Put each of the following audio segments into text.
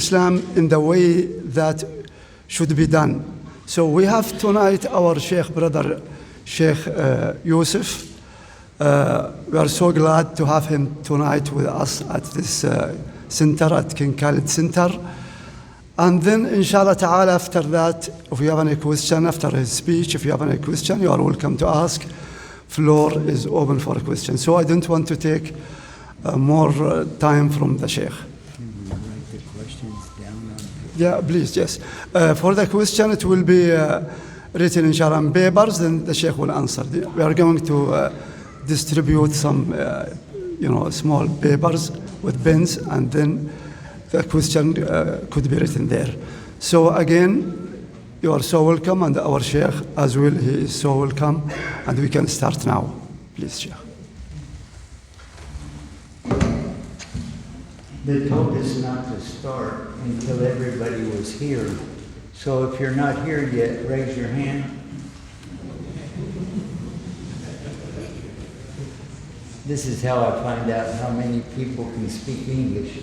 Islam in the way that should be done. So we have tonight our Sheikh brother, Sheikh Yousuf. We are so glad to have him tonight with us at this center, at King Khalid Center. And then, inshallah ta'ala, after that, if you have any question, after his speech, if you have any question, you are welcome to ask. Floor is open for a question. So I don't want to take more time from the Sheikh. Can you write the questions down on paper? Yeah, please, yes. For the question, it will be written, inshallah, in papers, then the Sheikh will answer. We are going to distribute some, small papers with pens, and then the question could be written there. So again, you are so welcome, and our Sheikh as well, he is so welcome, and we can start now. Please, Sheikh. They told us not to start until everybody was here. So if you're not here yet, raise your hand. This is how I find out how many people can speak English.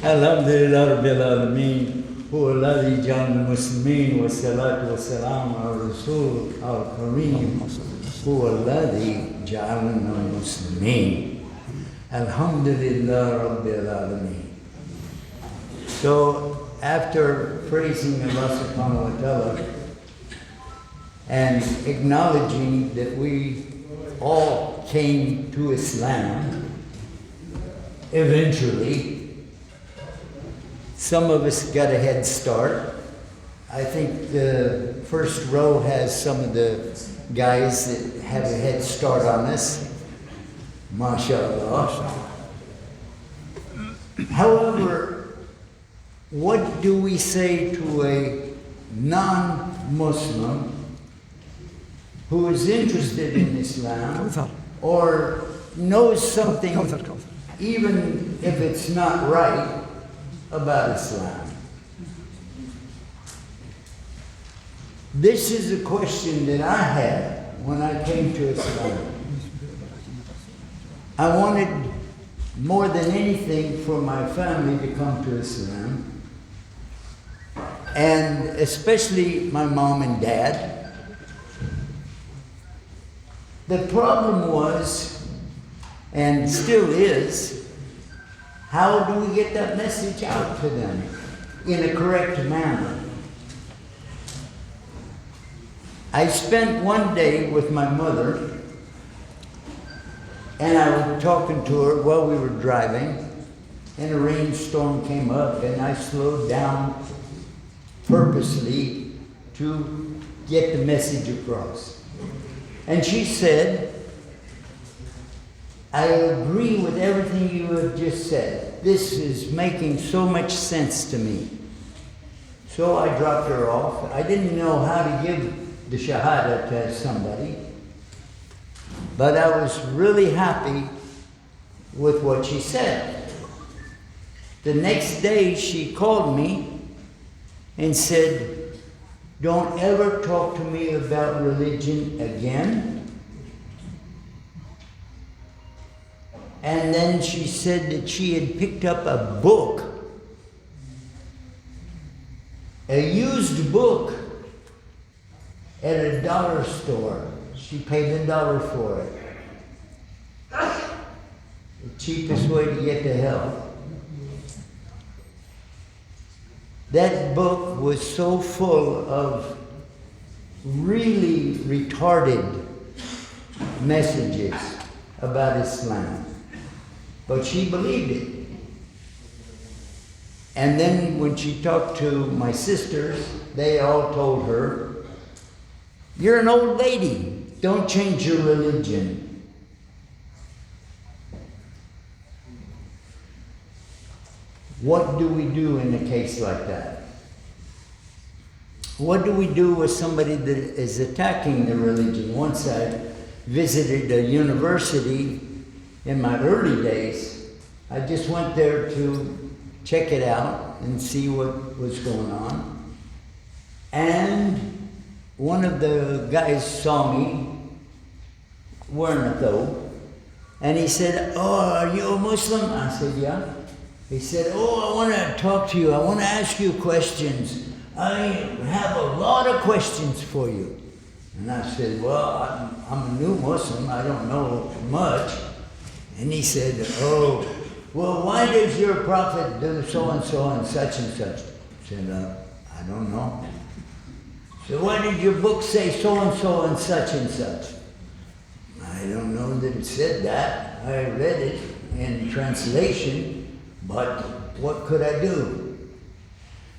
Alhamdulillah Rabbil Alameen. هو الذي جعل المسلمين والصلاة والسلام على الرسول الكريم هو الذي جعلنا المسلمين Alhamdulillah Rabbil Alameen. So after praising Allah subhanahu wa ta'ala and acknowledging that we all came to Islam eventually, some of us got a head start. I think the first row has some of the guys that have a head start on us. MashaAllah. However, what do we say to a non-Muslim who is interested in Islam or knows something, even if it's not right, about Islam? This is a question that I had when I came to Islam. I wanted more than anything for my family to come to Islam, and especially my mom and dad. The problem was, and still is, how do we get that message out to them in a correct manner? I spent one day with my mother, and I was talking to her while we were driving, and a rainstorm came up, and I slowed down purposely to get the message across. And she said, I agree with everything you have just said. This is making so much sense to me. So I dropped her off. I didn't know how to give the Shahada to somebody, but I was really happy with what she said. The next day she called me and said, don't ever talk to me about religion again. And then she said that she had picked up a book, a used book, at a dollar store. She paid $1 for it. The cheapest way to get to hell. That book was so full of really retarded messages about Islam. But she believed it. And then when she talked to my sisters, they all told her, you're an old lady, don't change your religion. What do we do in a case like that? What do we do with somebody that is attacking the religion? Once I visited a university in my early days, I just went there to check it out and see what was going on. And one of the guys saw me wearing a thobe, and he said, oh, are you a Muslim? I said, yeah. He said, oh, I want to talk to you. I want to ask you questions. I have a lot of questions for you. And I said, well, I'm a new Muslim. I don't know much. And he said, oh, well, why does your prophet do so-and-so and such and such? I said, I don't know. So why did your book say so-and-so and such and such? I don't know that it said that. I read it in translation, but what could I do?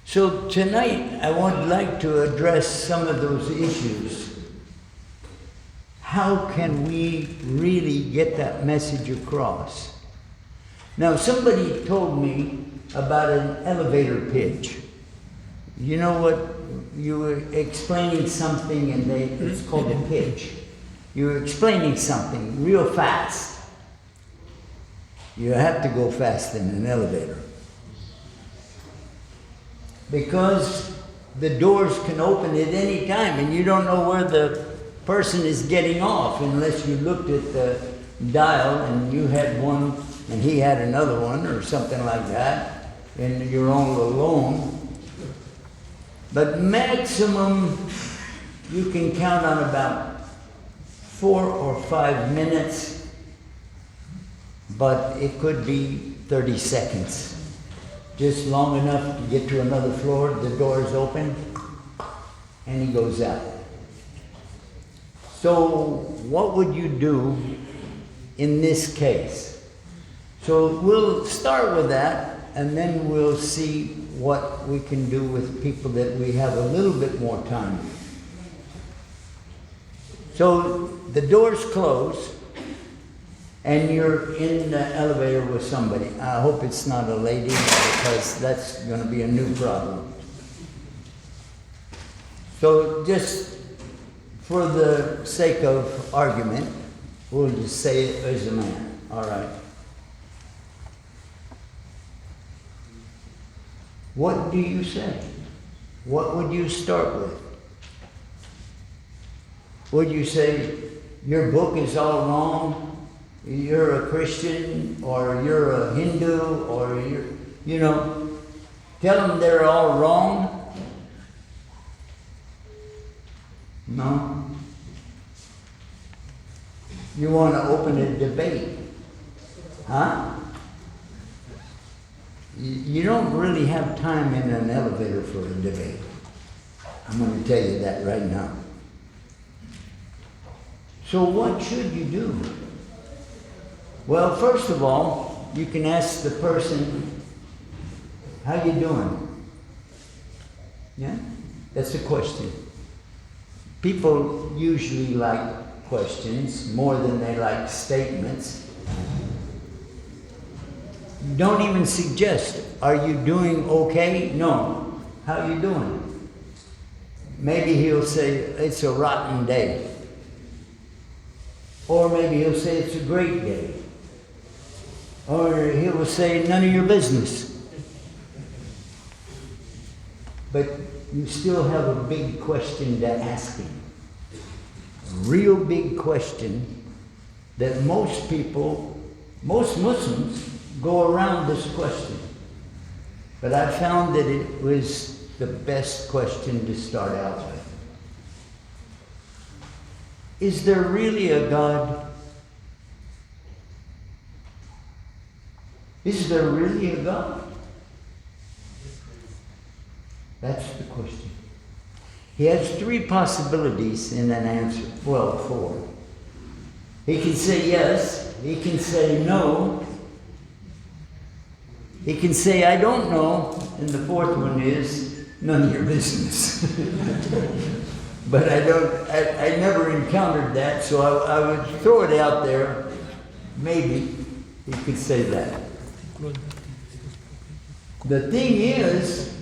So tonight I would like to address some of those issues. How can we really get that message across? Now, somebody told me about an elevator pitch. You know what? You were explaining something and it's called a pitch. You were explaining something real fast. You have to go fast in an elevator. Because the doors can open at any time and you don't know where the person is getting off unless you looked at the dial and you had one and he had another one or something like that and you're all alone. But maximum you can count on about 4 or 5 minutes, but it could be 30 seconds. Just long enough to get to another floor, the door is open, and he goes out. So what would you do in this case? So we'll start with that, and then we'll see what we can do with people that we have a little bit more time with. So the doors close, and you're in the elevator with somebody. I hope it's not a lady, because that's going to be a new problem. So just for the sake of argument, we'll just say it as a man. All right. What do you say? What would you start with? Would you say, your book is all wrong, you're a Christian, or you're a Hindu, or tell them they're all wrong? No? You want to open a debate? Huh? You don't really have time in an elevator for a debate. I'm going to tell you that right now. So what should you do? Well, first of all, you can ask the person, how you doing? Yeah? That's a question. People usually like questions more than they like statements. Don't even suggest, are you doing okay? No. How you doing? Maybe he'll say, it's a rotten day. Or maybe he'll say, it's a great day. Or he will say, none of your business. But you still have a big question to ask him. A real big question that most Muslims go around this question. But I found that it was the best question to start out with. Is there really a God? Is there really a God? That's the question. He has 3 possibilities in an answer. Well, 4. He can say yes. He can say no. He can say, I don't know. And the 4th one is, none of your business. But I never encountered that, so I would throw it out there. Maybe he could say that. The thing is,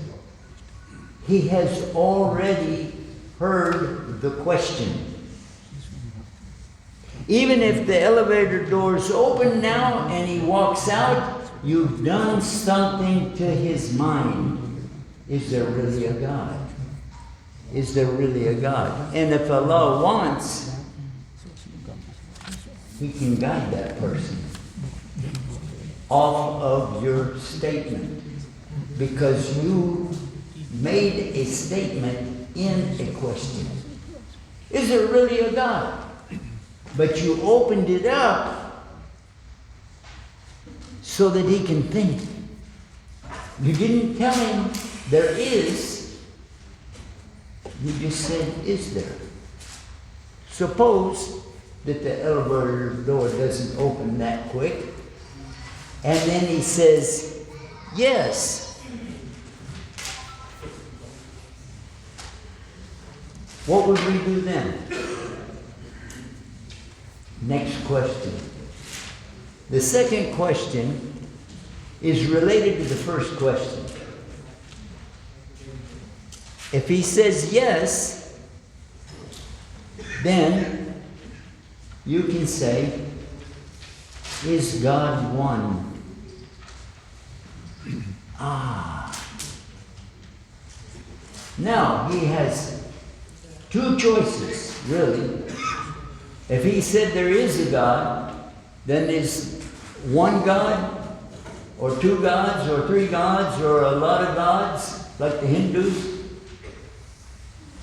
he has already heard the question. Even if the elevator doors open now and he walks out, you've done something to his mind. Is there really a God? Is there really a God? And if Allah wants, He can guide that person. off of your statement because you made a statement in a question. Is there really a God? But you opened it up so that he can think. You didn't tell him there is. You just said, is there? Suppose that the elevator door doesn't open that quick, and then he says, yes. What would we do then? Next question. The second question is related to the first question. If he says yes, then you can say, is God one? Now, he has two choices, really. If he said there is a God, then there's one God, or two gods, or three gods, or a lot of gods, like the Hindus.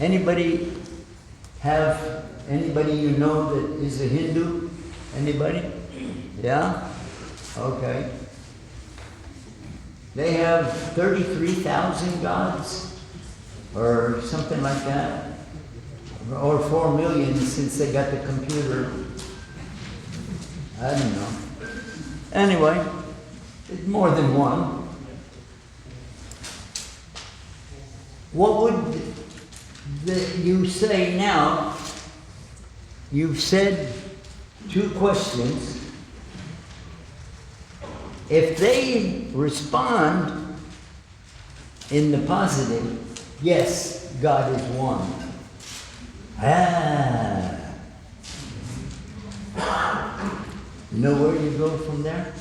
Anybody you know that is a Hindu? Anybody? Yeah? Okay. They have 33,000 gods, or something like that. Or 4 million since they got the computer. I don't know. Anyway, it's more than one. What would you say now? You've said two questions. If they respond in the positive, yes, God is one. You know where you go from there?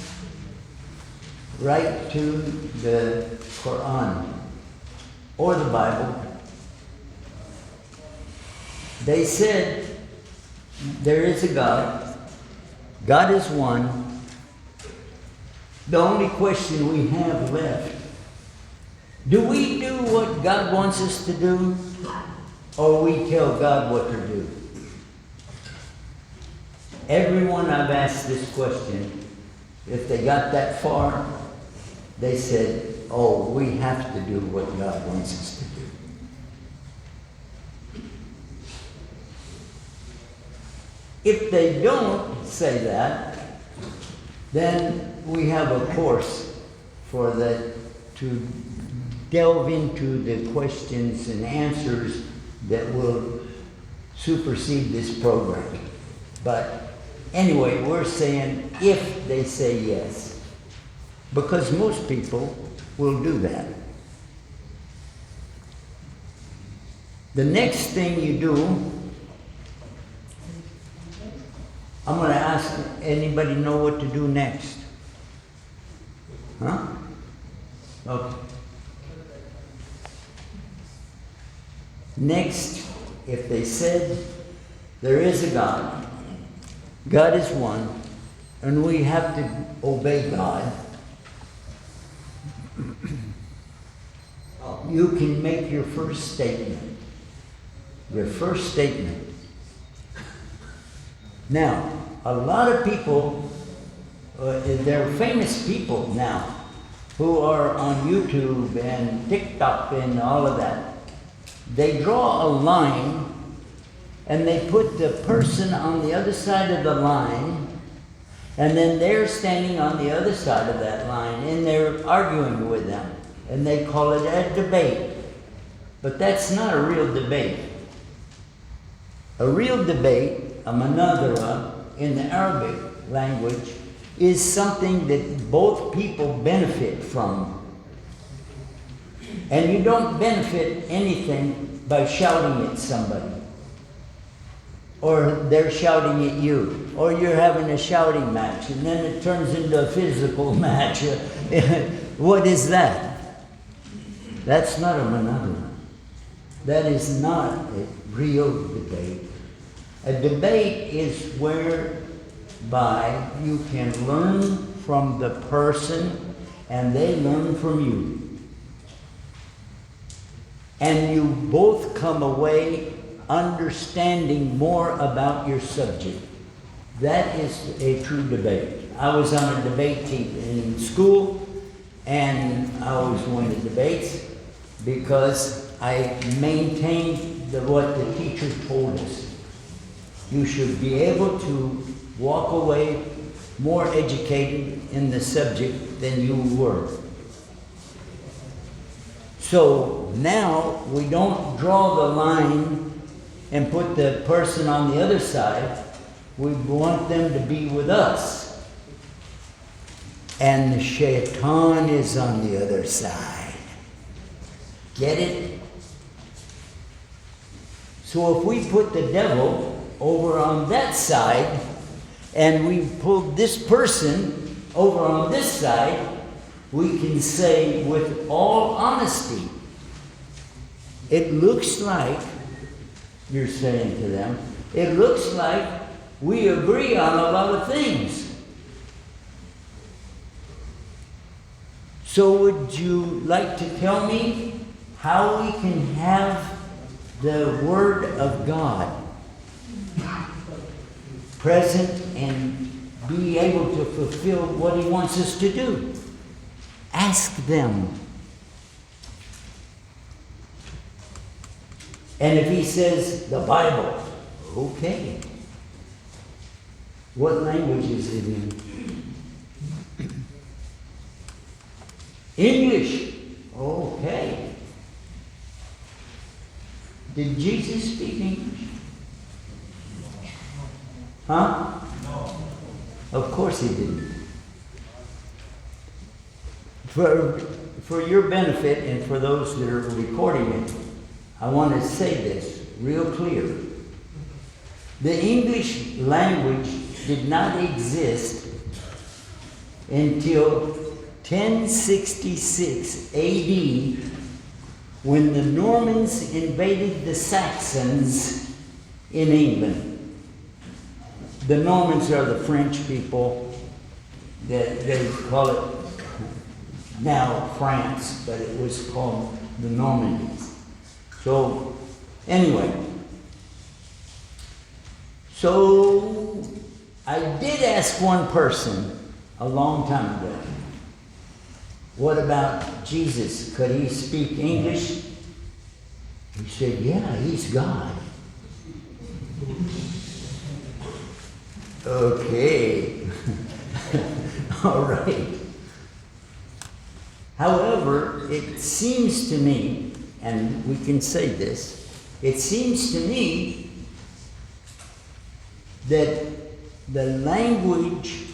Right to the Quran or the Bible. They said there is a God. God is one. The only question we have left, do we do what God wants us to do, or we tell God what to do? Everyone I've asked this question, if they got that far, they said, oh, we have to do what God wants us to do. If they don't say that, then we have a course for that to delve into the questions and answers that will supersede this program. But anyway, we're saying if they say yes, because most people will do that. The next thing you do, I'm going to ask, anybody know what to do next? Huh? Okay. Next, if they said there is a God, God is one, and we have to obey God, you can make your first statement. Your first statement. Now, a lot of people, they're famous people now, who are on YouTube and TikTok and all of that. They draw a line and they put the person on the other side of the line, and then they're standing on the other side of that line and they're arguing with them, and they call it a debate. But that's not a real debate. A real debate, a munadhara in the Arabic language, is something that both people benefit from. And you don't benefit anything by shouting at somebody, or they're shouting at you, or you're having a shouting match, and then it turns into a physical match. What is that? That's not a munadhara. That is not a real debate. A debate is whereby you can learn from the person and they learn from you. And you both come away understanding more about your subject. That is a true debate. I was on a debate team in school, and I always won the debates because I maintained what the teacher told us. You should be able to walk away more educated in the subject than you were. So now we don't draw the line and put the person on the other side. We want them to be with us. And the shaitan is on the other side. Get it? So if we put the devil over on that side and we pull this person over on this side, we can say with all honesty, it looks like, you're saying to them, it looks like we agree on a lot of things. So would you like to tell me how we can have the Word of God present and be able to fulfill what He wants us to do? Ask them. And if he says the Bible, okay. What language is it in? English. Okay. Did Jesus speak English? Huh? No. Of course he didn't. For your benefit and for those that are recording it, I want to say this real clear. The English language did not exist until 1066 AD, when the Normans invaded the Saxons in England. The Normans are the French people that they call it now France, but it was called the Normandies. So, anyway, so I did ask one person a long time ago, what about Jesus? Could he speak English? He said, yeah, he's God. Okay. All right. However, it seems to me, and we can say this, it seems to me that the language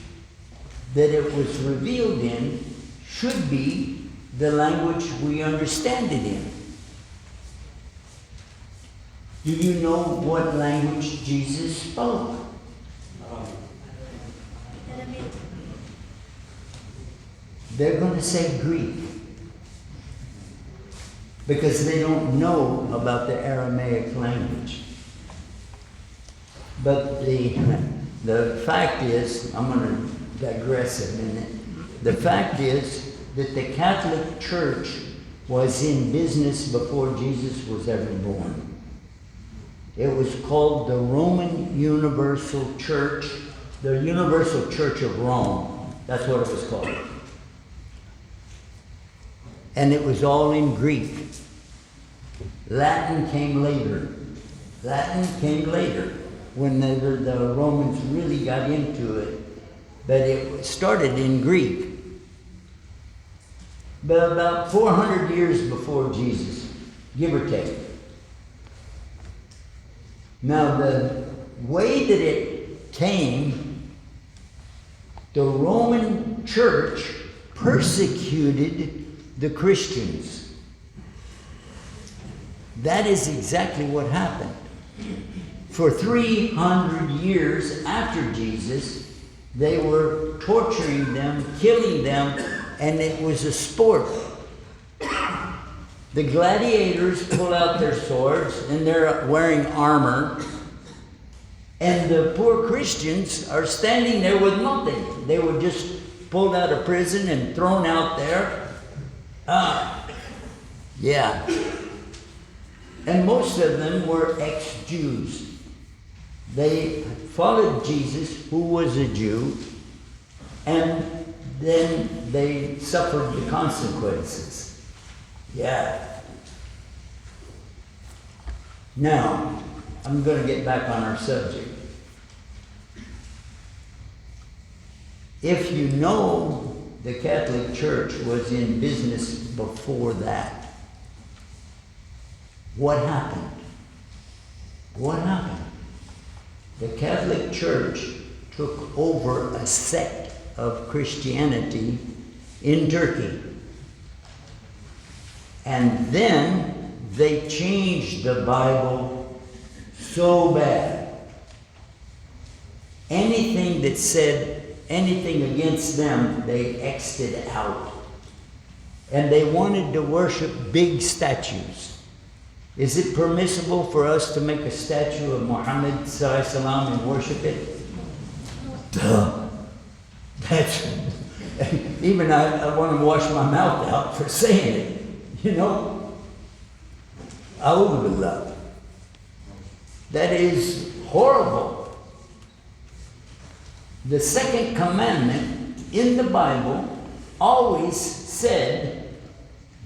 that it was revealed in should be the language we understand it in. Do you know what language Jesus spoke? They're going to say Greek, because they don't know about the Aramaic language. But the fact is, I'm going to digress a minute. The fact is that the Catholic Church was in business before Jesus was ever born. It was called the Roman Universal Church, the Universal Church of Rome. That's what it was called. And it was all in Greek. Latin came later. Latin came later when the Romans really got into it. But it started in Greek. But about 400 years before Jesus, give or take. Now, the way that it came, the Roman Church persecuted the Christians. That is exactly what happened. For 300 years after Jesus, they were torturing them, killing them, and it was a sport. The gladiators pull out their swords, and they're wearing armor, and the poor Christians are standing there with nothing. They were just pulled out of prison and thrown out there. Yeah. And most of them were ex-Jews. They followed Jesus, who was a Jew, and then they suffered the consequences. Yeah. Now, I'm going to get back on our subject. If you know the Catholic Church was in business before that, what happened? What happened? The Catholic Church took over a sect of Christianity in Turkey. And then they changed the Bible so bad. Anything that said anything against them, they X'd it out. And they wanted to worship big statues. Is it permissible for us to make a statue of Muhammad ﷺ and worship it? Duh. That's, even I want to wash my mouth out for saying it. You know? A'udhu billah. That is horrible. The second commandment in the Bible always said,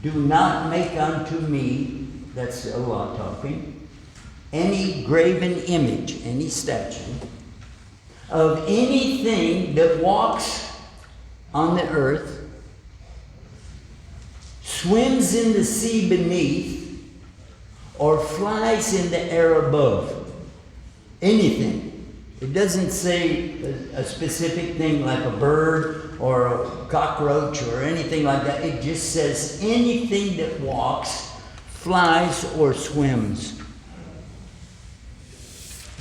do not make unto me, that's Allah talking, any graven image, any statue, of anything that walks on the earth, swims in the sea beneath, or flies in the air above. Anything. It doesn't say a specific thing like a bird or a cockroach or anything like that. It just says anything that walks, flies, or swims.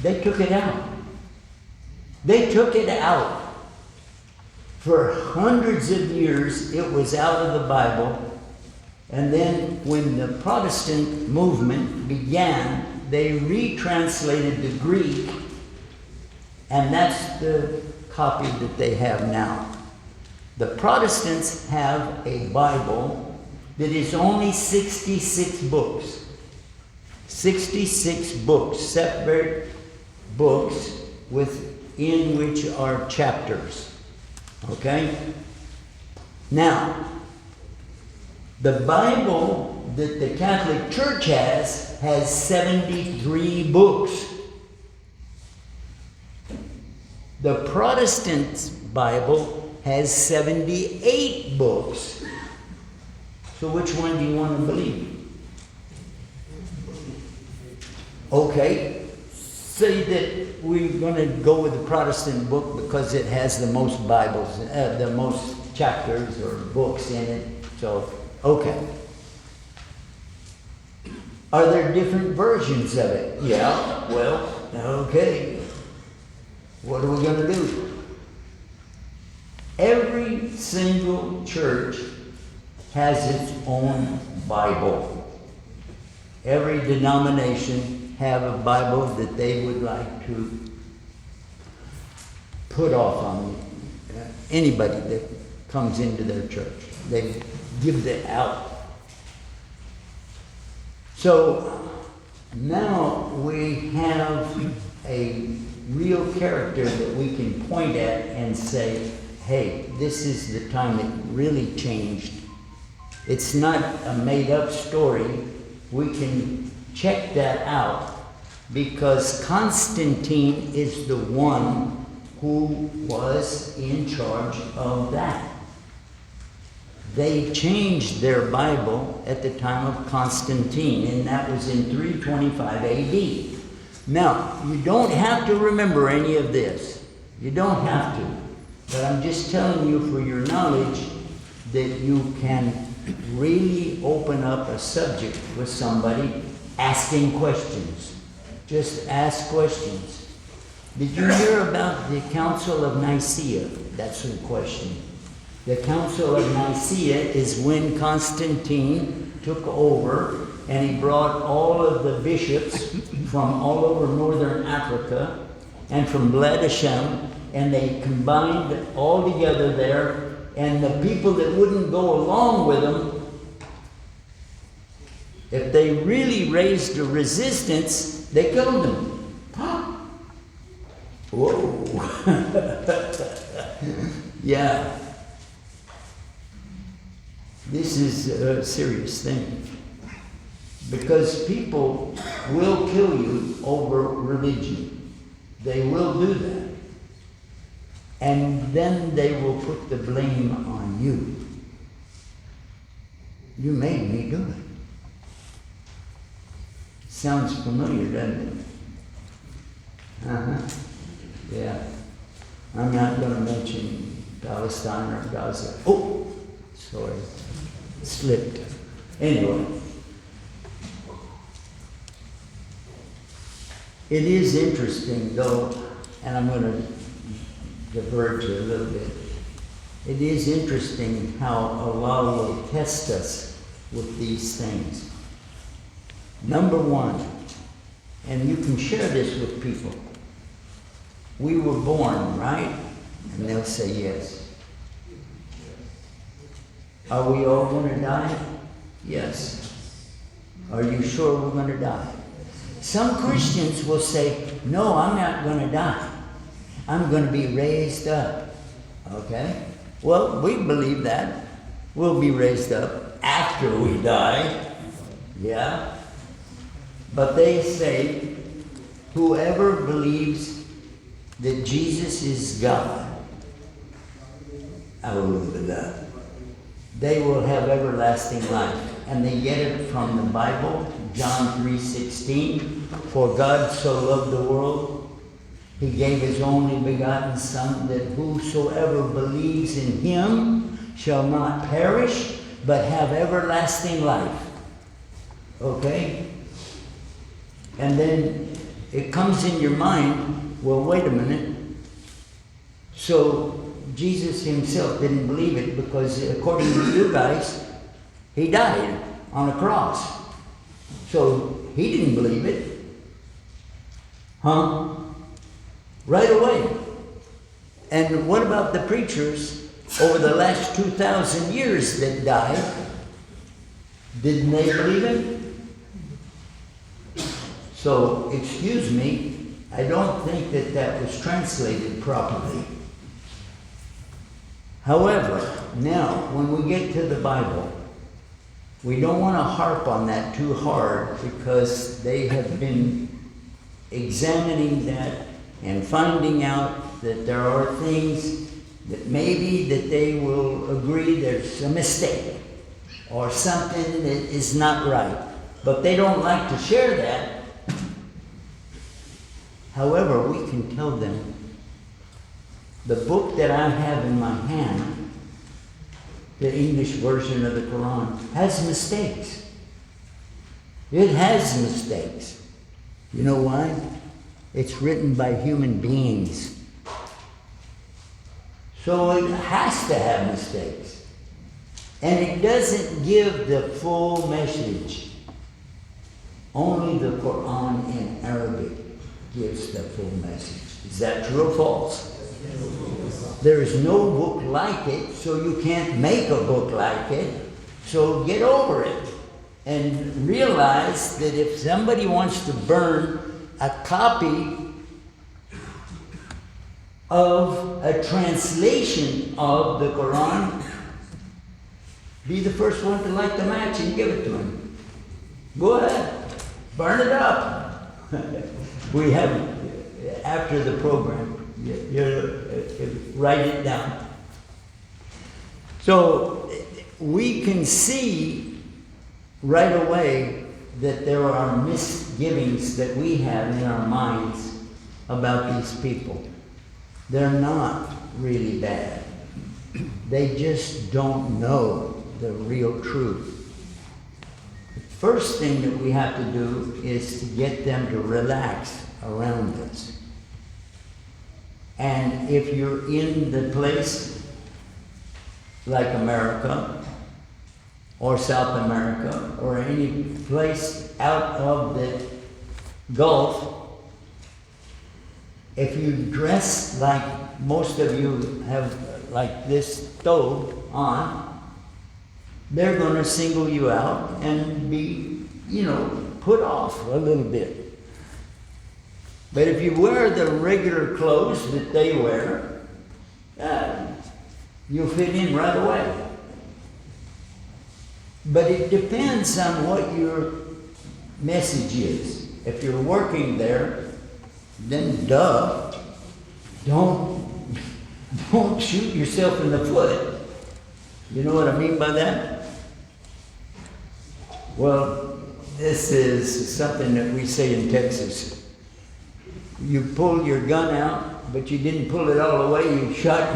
They took it out. They took it out. For hundreds of years, it was out of the Bible. And then when the Protestant movement began, they retranslated the Greek. And that's the copy that they have now. The Protestants have a Bible that is only 66 books. 66 books, separate books within which are chapters. Okay? Now, the Bible that the Catholic Church has 73 books. The Protestant Bible has 78 books. So which one do you want to believe? Okay, say that we're going to go with the Protestant book because it has the most Bibles, the most chapters or books in it. So, okay. Are there different versions of it? Yeah, well, okay. What are we going to do? Every single church has its own Bible. Every denomination have a Bible that they would like to put off on anybody that comes into their church. They give it out. So now we have a real character that we can point at and say, hey, this is the time it really changed. It's not a made-up story. We can check that out because Constantine is the one who was in charge of that. They changed their Bible at the time of Constantine, and that was in 325 AD. Now, you don't have to remember any of this. You don't have to. But I'm just telling you for your knowledge that you can really open up a subject with somebody asking questions. Just ask questions. Did you hear about the Council of Nicaea? That's the question. The Council of Nicaea is when Constantine took over and he brought all of the bishops from all over northern Africa and from Bled Hashem, and they combined all together there And the people that wouldn't go along with them, if they really raised a resistance, they killed them. Whoa. Yeah. This is a serious thing. Because people will kill you over religion. They will do that. And then they will put the blame on you. You made me do it. Sounds familiar, doesn't it? Yeah. I'm not going to mention Palestine or Gaza. Oh, sorry. Slipped. Anyway. It is interesting, though, and I'm going to diverge a little bit. It is interesting how Allah will test us with these things. Number one, and you can share this with people. We were born, right? And they'll say yes. Are we all going to die? Yes. Are you sure we're going to die? Some Christians will say, no, I'm not going to die. I'm going to be raised up. Okay? Well, we believe that. We'll be raised up after we die. Yeah? But they say, whoever believes that Jesus is God, they will have everlasting life. And they get it from the Bible, John 3:16. For God so loved the world, He gave His only begotten Son, that whosoever believes in Him shall not perish, but have everlasting life. Okay? And then it comes in your mind, well, wait a minute. So Jesus Himself didn't believe it because according to you guys, He died on a cross. So He didn't believe it. Huh? Right away. And what about the preachers over the last 2,000 years that died? Didn't they believe it? So, excuse me, I don't think that that was translated properly. However, now, when we get to the Bible, we don't want to harp on that too hard because they have been examining that and finding out that there are things that maybe that they will agree there's a mistake or something that is not right. But they don't like to share that. However, we can tell them the book that I have in my hand, the English version of the Quran, has mistakes. It has mistakes. You know why? It's written by human beings. So it has to have mistakes. And it doesn't give the full message. Only the Quran in Arabic gives the full message. Is that true or false? There is no book like it, so you can't make a book like it. So get over it and realize that if somebody wants to burn a copy of a translation of the Quran, be the first one to light the match and give it to him. Go ahead, burn it up. We have, after the program, write it down. So we can see right away that there are misgivings that we have in our minds about these people. They're not really bad. They just don't know the real truth. The first thing that we have to do is to get them to relax around us. And if you're in the place like America or South America or any place out of the Gulf, if you dress like most of you have like this stove on, they're going to single you out and be, put off a little bit. But if you wear the regular clothes that they wear, you'll fit in right away. But it depends on what your message is. If you're working there, then don't shoot yourself in the foot. You know what I mean by that? Well, this is something that we say in Texas. You pulled your gun out, but you didn't pull it all the way. You shot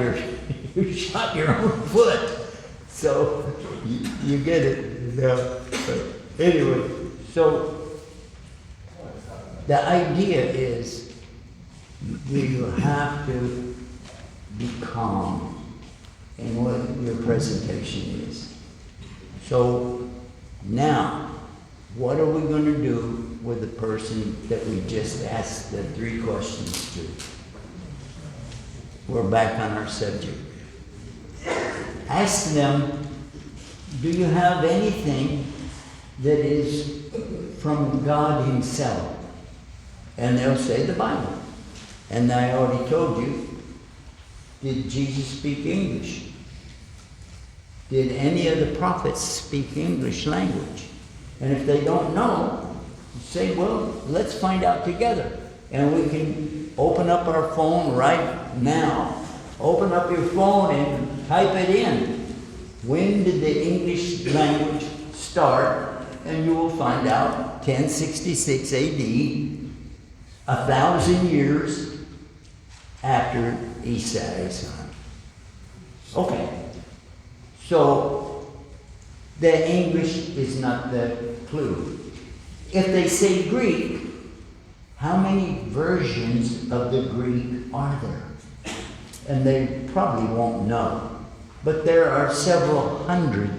your own foot. So you get it. Anyway, so the idea is you have to be calm in what your presentation is. So now, what are we going to do with the person that we just asked the 3 questions to? We're back on our subject. Ask them, do you have anything that is from God Himself? And they'll say the Bible. And I already told you, did Jesus speak English? Did any of the prophets speak English language? And if they don't know, say, well, let's find out together. And we can open up our phone right now. Open up your phone and type it in. When did the English language start? And you will find out 1066 AD, 1,000 years after Estes. Okay. So the English is not the clue. If they say Greek, how many versions of the Greek are there? And they probably won't know. But there are several hundred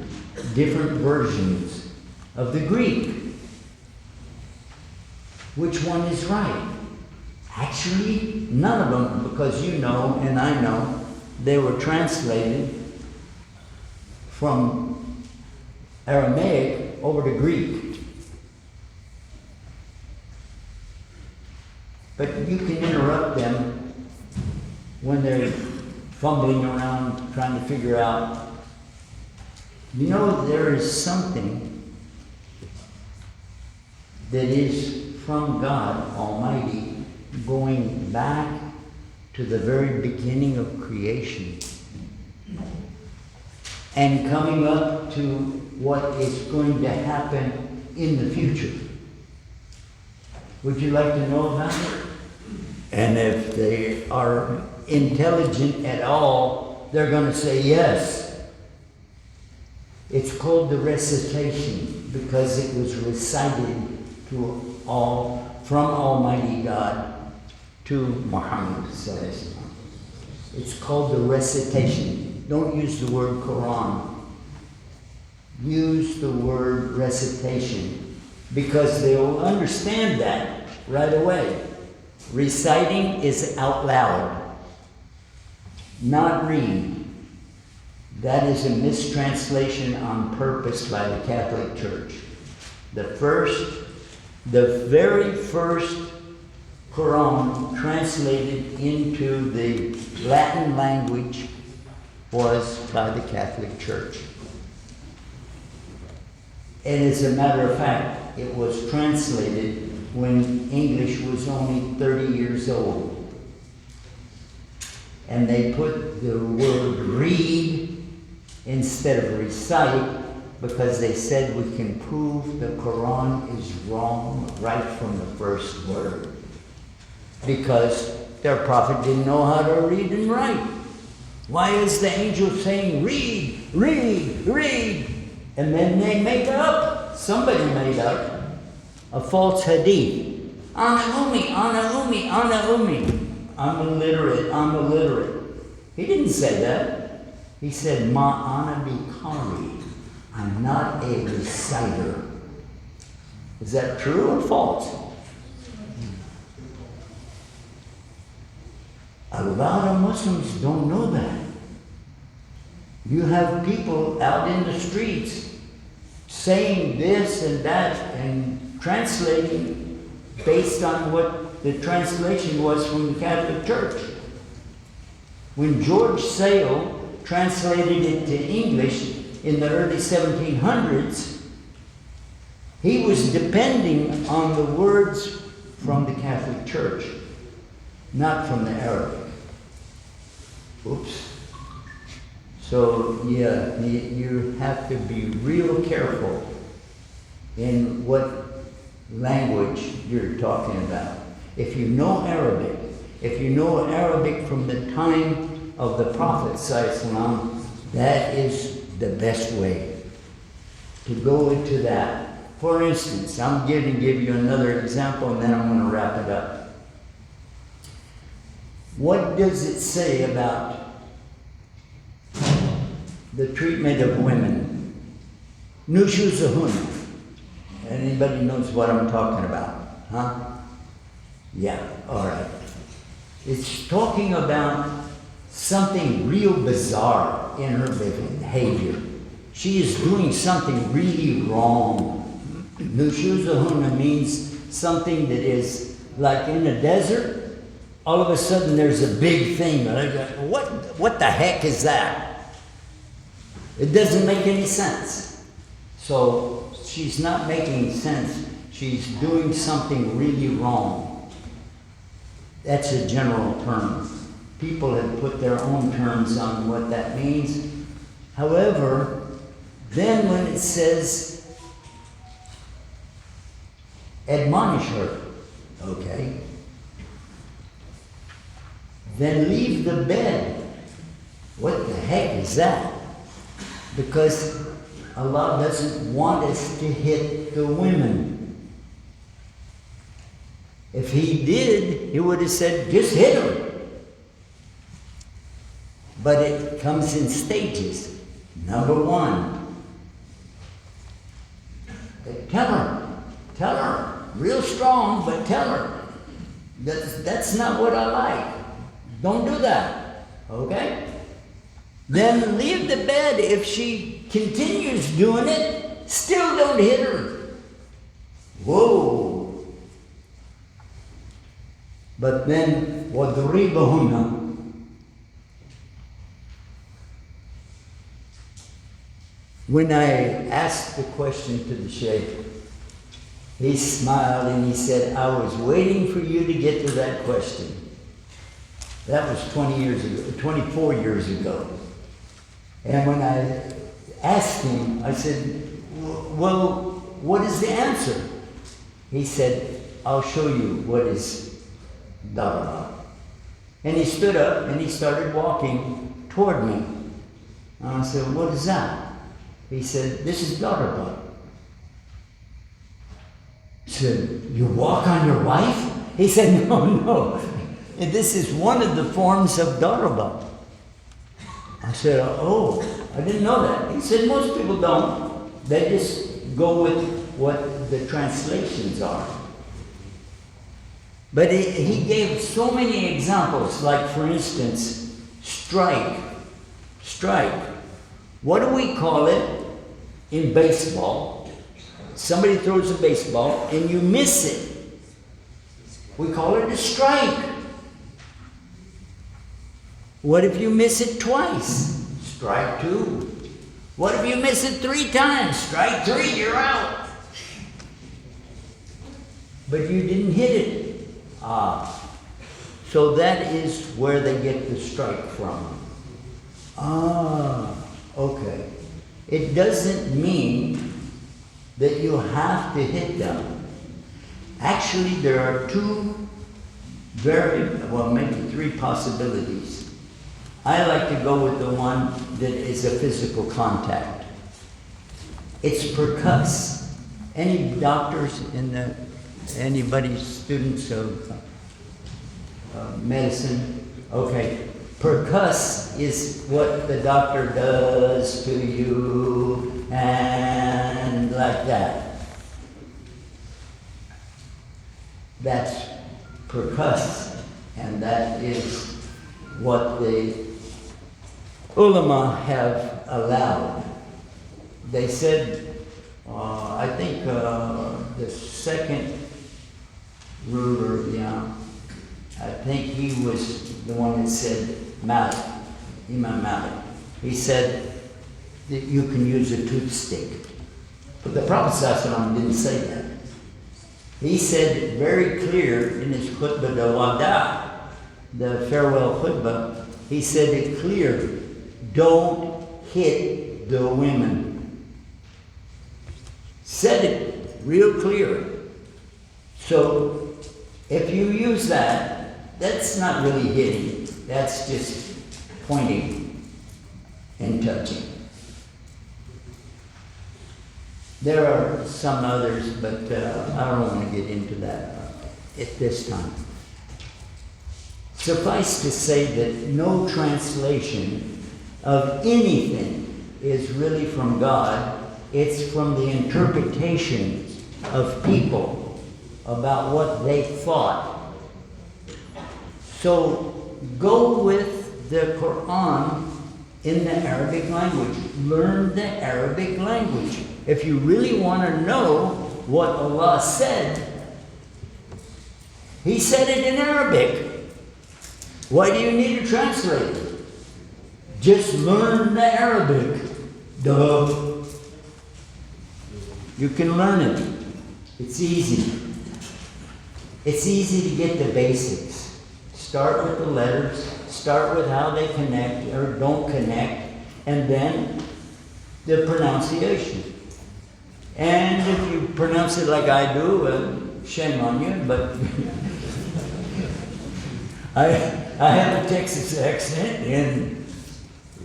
different versions of the Greek. Which one is right? Actually, none of them, because you know and I know, they were translated from Aramaic over to Greek. But you can interrupt them when they're fumbling around trying to figure out. You know, there is something that is from God Almighty going back to the very beginning of creation and coming up to what is going to happen in the future. Would you like to know about it? And if they are intelligent at all, they're going to say yes. It's called the recitation because it was recited to all from Almighty God to Muhammad. It's called the recitation. Don't use the word Quran. Use the word recitation because they'll understand that right away. Reciting is out loud, not read. That is a mistranslation on purpose by the Catholic Church. The very first Quran translated into the Latin language was by the Catholic Church. And as a matter of fact, it was translated when English was only 30 years old. And they put the word read instead of recite because they said we can prove the Quran is wrong right from the first word. Because their prophet didn't know how to read and write. Why is the angel saying read, read, read? And then they make somebody made up a false hadith. Ana ummi, ana ummi, ana ummi. I'm illiterate. He didn't say that. He said, ma ana bikari. I'm not a reciter. Is that true or false? A lot of Muslims don't know that. You have people out in the streets saying this and that and translating based on what the translation was from the Catholic Church. When George Sale translated it to English in the early 1700s, he was depending on the words from the Catholic Church, not from the Arabic. Oops. So yeah, you have to be real careful in what language you're talking about. If you know Arabic, if you know Arabic from the time of the Prophet ﷺ, that is the best way to go into that. For instance, I'm going to give you another example and then I'm going to wrap it up. What does it say about the treatment of women? Nushuzahun. Anybody knows what I'm talking about? Huh? Yeah, all right. It's talking about something real bizarre in her behavior. She is doing something really wrong. Nushuzahuna means something that is like in the desert. All of a sudden there's a big thing. What the heck is that? It doesn't make any sense. So she's not making sense. She's doing something really wrong. That's a general term. People have put their own terms on what that means. However, then when it says, admonish her, okay, then leave the bed. What the heck is that? Because Allah doesn't want us to hit the women. If He did, He would have said, just hit her. But it comes in stages. Number one, tell her, real strong, but tell her. That's not what I like. Don't do that, okay? Then leave the bed. If she continues doing it, still don't hit her. Whoa. But then, وَضْرِبَهُنَّ. When I asked the question to the Sheikh, he smiled and he said, I was waiting for you to get to that question. That was 24 years ago. And when I asked him, I said, well, what is the answer? He said, I'll show you what is darba. And he stood up and he started walking toward me. And I said, what is that? He said, this is darba. I said, you walk on your wife? He said, no. And this is one of the forms of darba. I said, oh, I didn't know that. He said, most people don't. They just go with what the translations are. But he gave so many examples, like for instance, strike. What do we call it in baseball? Somebody throws a baseball and you miss it. We call it a strike. What if you miss it twice? Strike two. What if you miss it 3 times? Strike 3, you're out. But you didn't hit it. So that is where they get the strike from. Okay. It doesn't mean that you have to hit them. Actually, there are 2 maybe 3 possibilities. I like to go with the one that is a physical contact. It's percuss. Any doctors anybody students of medicine? Okay. Percuss is what the doctor does to you and like that. That's percuss, and that is what the ulama have allowed. They said, I think the second ruler, I think he was the one that said, Malik, Imam Malik. He said that you can use a toothstick. But the Prophet ﷺ didn't say that. He said it very clear in his khutbah, the wada, the farewell khutbah. He said it clear, don't hit the women. Said it real clear. So if you use that, that's not really hitting. That's just pointing and touching. There are some others, but I don't want to get into that at this time. Suffice to say that no translation of anything is really from God. It's from the interpretations of people about what they thought. So go with the Quran in the Arabic language. Learn the Arabic language. If you really want to know what Allah said, He said it in Arabic. Why do you need to translate it? Just learn the Arabic. Duh. You can learn it. It's easy. It's easy to get the basics. Start with the letters. Start with how they connect or don't connect. And then the pronunciation. And if you pronounce it like I do, shame on you, but I have a Texas accent, and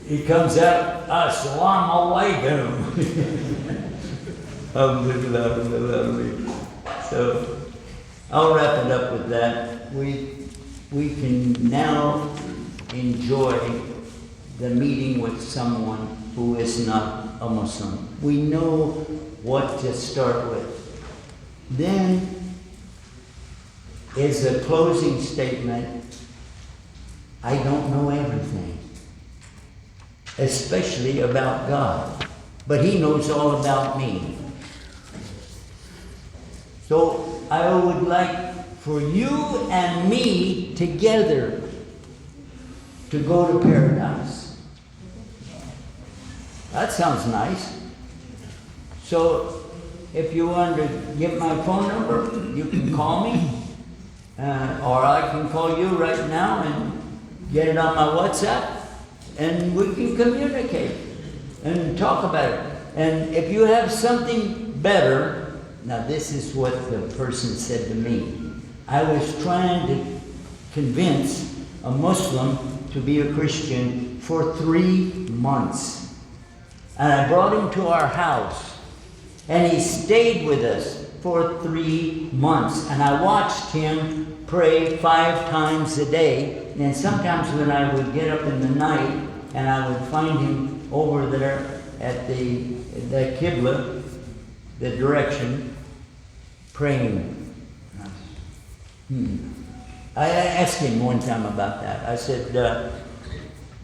it comes out, Assalamu alaikum. So I'll wrap it up with that. We can now enjoy the meeting with someone who is not a Muslim. We know what to start with. Then, as a closing statement, I don't know everything, especially about God, but He knows all about me. So I would like for you and me together to go to paradise. That sounds nice. So if you want to get my phone number, you can call me, or I can call you right now and get it on my WhatsApp, and we can communicate and talk about it. And if you have something better, now this is what the person said to me. I was trying to convince a Muslim to be a Christian for 3 months. And I brought him to our house. And he stayed with us for 3 months. And I watched him pray 5 times a day. And sometimes when I would get up in the night and I would find him over there at the Qibla, the direction, praying. I asked him one time about that. I said,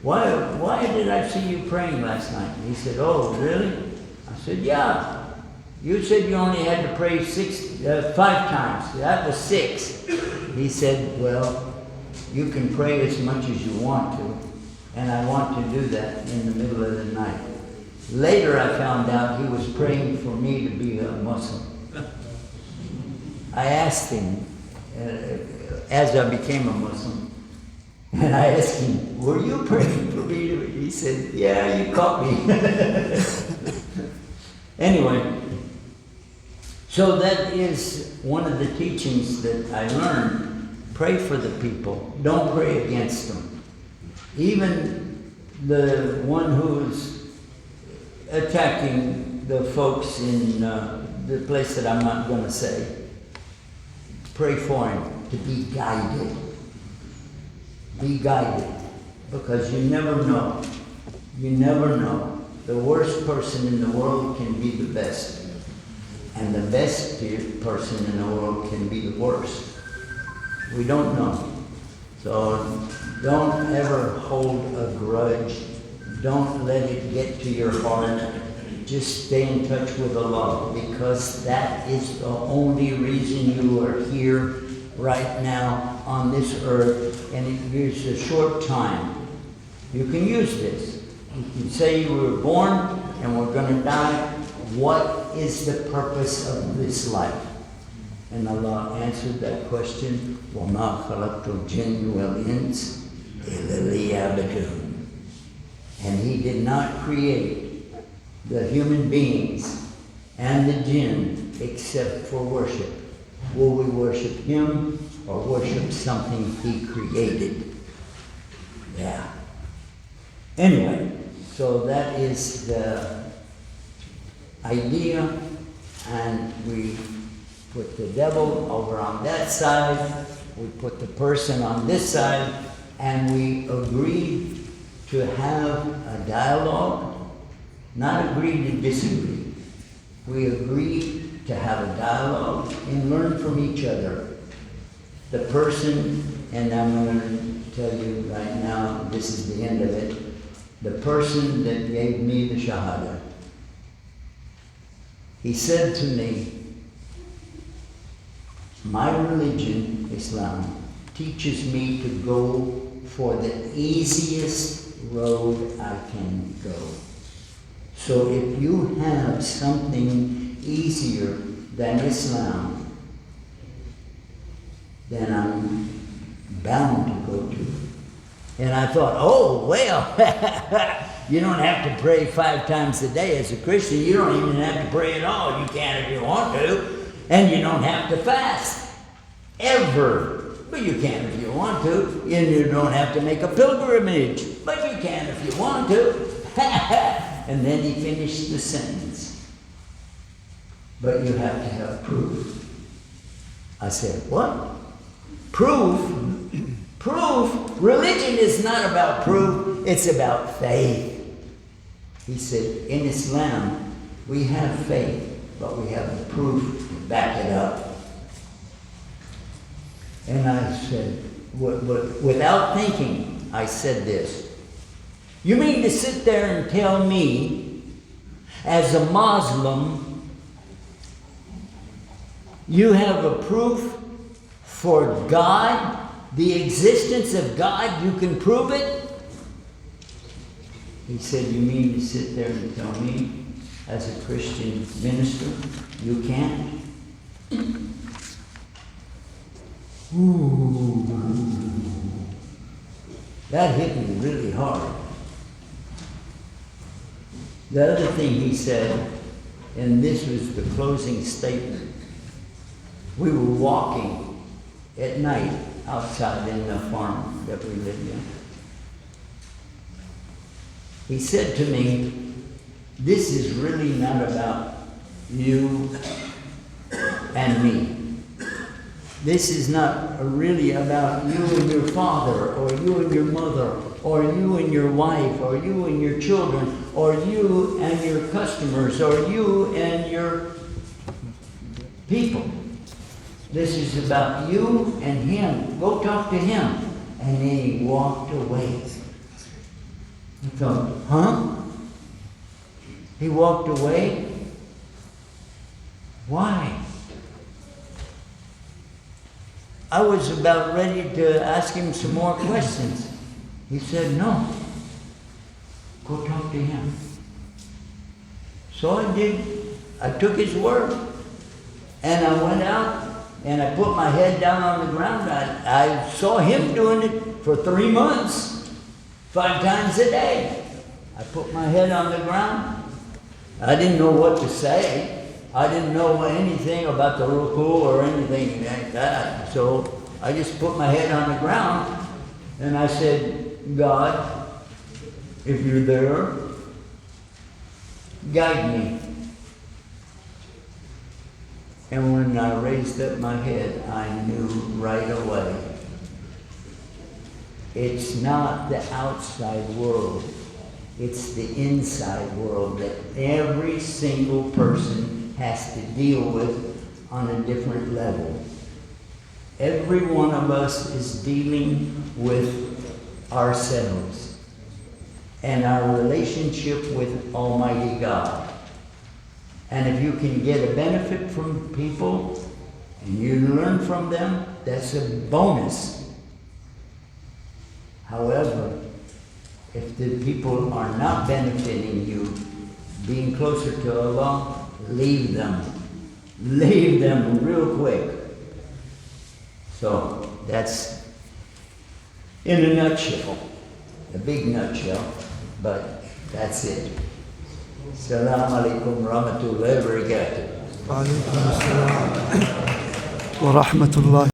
why did I see you praying last night? And he said, oh, really? I said, yeah. You said you only had to pray 5 times. That was 6. He said, well, you can pray as much as you want to, and I want to do that in the middle of the night. Later I found out he was praying for me to be a Muslim. I asked him, as I became a Muslim, and I asked him, were you praying for me? He said, yeah, you caught me. Anyway, so that is one of the teachings that I learned. Pray for the people. Don't pray against them. Even the one who's attacking the folks in the place that I'm not going to say, pray for him to be guided. Be guided. Because you never know. You never know. The worst person in the world can be the best. And the best person in the world can be the worst. We don't know. So don't ever hold a grudge. don't let it get to your heart. Just stay in touch with Allah, because that is the only reason you are here right now on this earth, and it is a short time. You can use this. You can say you were born and we're going to die. What is the purpose of this life? And Allah answered that question, وَمَا خَلَقْتُ الْجِنَّ وَالْإِنسَ إِلَّا لِيَعْبُدُونِ. And He did not create the human beings and the jinn except for worship. Will we worship Him or worship something He created? Yeah. Anyway, so that is the idea, and we put the devil over on that side, we put the person on this side, and we agreed to have a dialogue, not agree to disagree. We agreed to have a dialogue and learn from each other. The person, and I'm going to tell you right now, this is the end of it, the person that gave me the Shahada, he said to me, my religion, Islam, teaches me to go for the easiest road I can go. So if you have something easier than Islam, then I'm bound to go to it. And I thought, oh, well, you don't have to pray 5 times a day as a Christian. You don't even have to pray at all. You can if you want to. And you don't have to fast, ever. But you can if you want to. And you don't have to make a pilgrimage. But you can if you want to. And then he finished the sentence. But you have to have proof. I said, what? Proof? Proof? Religion is not about proof, it's about faith. He said, in Islam, we have faith, but we have the proof to back it up. And I said, without thinking, I said this. You mean to sit there and tell me, as a Muslim, you have a proof for God? The existence of God, you can prove it? He said, you mean to sit there and tell me, as a Christian minister, you can't? Ooh. That hit me really hard. The other thing he said, and this was the closing statement, we were walking at night outside in the farm that we lived in. He said to me, this is really not about you and me. This is not really about you and your father, or you and your mother, or you and your wife, or you and your children, or you and your customers, or you and your people. This is about you and him. Go talk to him. And then he walked away. I thought, huh? He walked away? Why? I was about ready to ask him some more questions. He said, no. Go talk to him. So I did. I took his word. And I went out. And I put my head down on the ground. I saw him doing it for 3 months, 5 times a day. I put my head on the ground. I didn't know what to say. I didn't know anything about the ruku or anything like that. So I just put my head on the ground and I said, God, if you're there, guide me. And when I raised up my head, I knew right away. It's not the outside world. It's the inside world that every single person has to deal with on a different level. Every one of us is dealing with ourselves. and our relationship with Almighty God. And if you can get a benefit from people and you learn from them, that's a bonus. However, if the people are not benefiting you, being closer to Allah, leave them. Leave them real quick. So that's in a nutshell, a big nutshell, but that's it. Assalamu alaikum warahmatullahi wabarakatuh. وعليكم السلام ورحمة الله